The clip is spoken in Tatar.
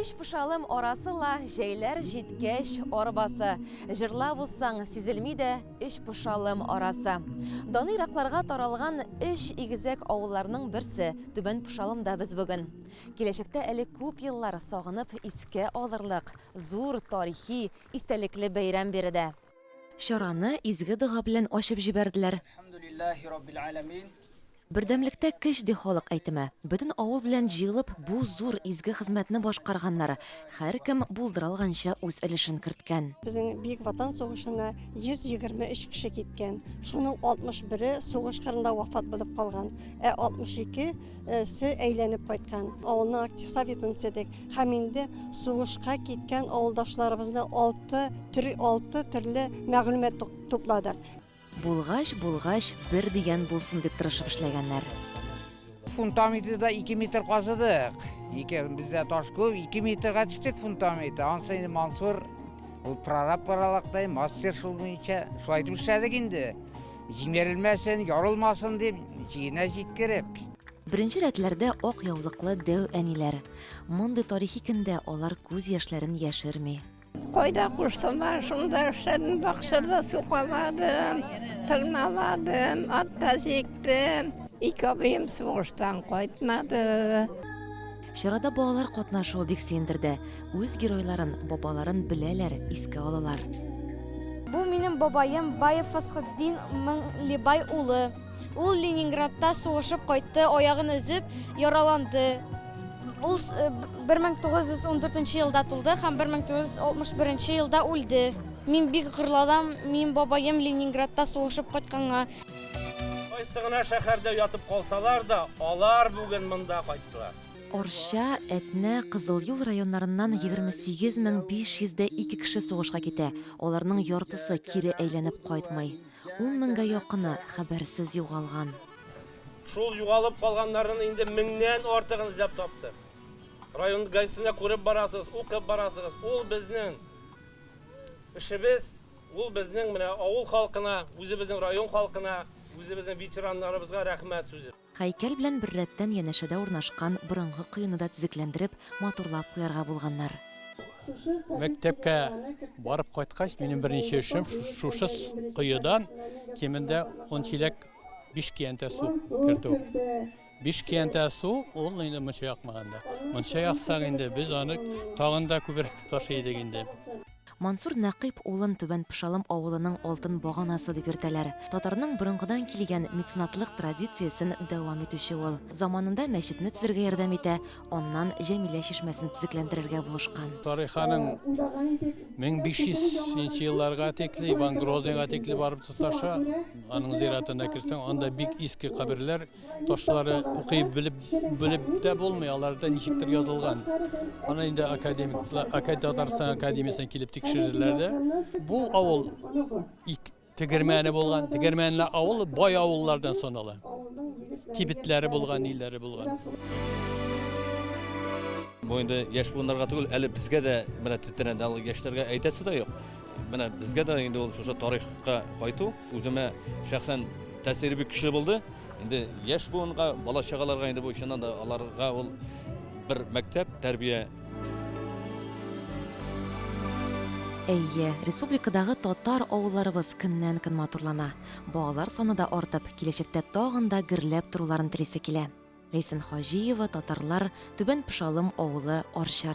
Иш пушалым орасыла жейлер житкеш орбасы. Жырлап узсаң сизелмиде иш пушалым орасы. Даны Иракларга таралган иш игезек авылларның берсе Түбән Пушалымда без бүген. Киләчәктә әле күп еллар сагынып искә алырлык зур тарихи истәлекле бәйрәм биредә. Чараны изге дога белән ачып җибәрделәр. Алхамдулиллахи раббил аламин. Бердәмлектә кеш ди халык әйтеме. Бөтен авыл белән җыелып бу зур изге хезмәтне башкарганнар. Һәркем булдыралганча үз өлешен керткән. Безнең Бөек Ватан сугышына 123 кеше киткән. Шуның 61-е сугыш кырында вафат булып калган. 62-се әйләнеп кайткан. Авылның актив советын седек. Һәм инде сугышка киткән авылдашларыбызны 6 төрле мәгълүмат тупладык. Булгач бер дигән булсын дип тырышып эшләгәннәр. Фундаментida 2 метр казыдык. Бездә таш күп, 2 метрга төштек фундамент. Ансы инде Мансур ул прораб-паралактай мастер шул буенча шулай дип эшләдек инде. Җиңәрелмәсен, ярылмасын дип җигенә җиткереп. Беренче рәтләрдә ак яулыклы дәү әниләр. Мондый тарихи көндә алар күз яшьләрен яшерми. Кайда кушсалар, шунда эшләдем, бакчада суқаладым, тырналадым, атта жектем. Ике абыем сугыштан кайтмады. Чарада балалар катнашуы бик сөендерде. Үз геройларын, бабаларын беләләр, искә алалар. Бу минем бабаем Баев Фасхетдин Маңлибай улы. Ул Ленинградта сугышып кайтты, аягын өзеп, яраланды. Ул 1914 елда тулды һәм 1961 елда үлде. Мин бик гырладым, мин бабаем Ленинградта сугышып кайтканга. Кайсы гына шәһәрдә ятып калсалар да, алар бүген монда кайттылар. Орша, Әтнә, Кызылъюл районнарыннан 28502 кеше сугышка китә. Аларның яртысы кире әйләнеп кайтмый. 10 меңгә якыны хәбәрсез югалган. Шул югалып калганнарның инде 1000нән артыгын эзләп тапты. Район гайсына күреп барасыз, укып барасыз. Ул безнең эшебез, ул безнең менә авыл халкына, үзебезнең район халкына, үзебезнең ветераннарыбызга рәхмәт сүзе. Һәйкәл белән бер рәттән янәшәдә урнашкан борынгы кыйны да төзекләндереп, матурлап куярга булганнар. Мәктәпкә барып кайткач, минем беренче эшем шушы кыйыдан кимендә 10 чиләк 5 киянтә су кертү. 5 киянтә су, ул инде монча якмаганда. Монча яксак инде без аны тагын да күбрәк ташыйдык инде. Мансур Нәкыйп улын Түбән Пушалым авылының алтын баганасы дип йөртәләр. Татарның борынгыдан килгән меценатлык традициясен дәвам итүче ул. Заманында мәчетне төзергә ярдәм итә, аннан Җәмилә чишмәсен төзекләндерергә булышкан. Тариханың 1500 елларга текле, Иван Грозныйга текле барып тоташа, аның зиратына кирсәң, анда бик иске каберләр, ташлары укый белеп дә булмый, аларда ничектер язылган. Аны инде академиклар, Татарстан академиясеннән килеп тикшерделәр. Бу авыл тегермәне булган, тегермәнле авыл бай авыллардан санала. Кибетләре булган, ниләре булган. Бу инде яшь булганнарга түгел, әле безгә дә менә тетрәнде, яшьләргә әйтәсе дә юк. Менә безгә дә инде ул шушы тарихка кайту үземә шәхсән тәэсире бик көчле булды. Инде яшь буынга, бала чагаларга инде бу чыннан да аларга ул бер мәктәп, тәрбия. Әйе, республикадагы татар авылларыбыз көннән-көн матурлана. Балалар саны да артып, киләчәктә тагын да гөрләп торуларын телисе килә. Ләйсән Хаҗиева, татарлар, Түбән Пушалым авылы, Орча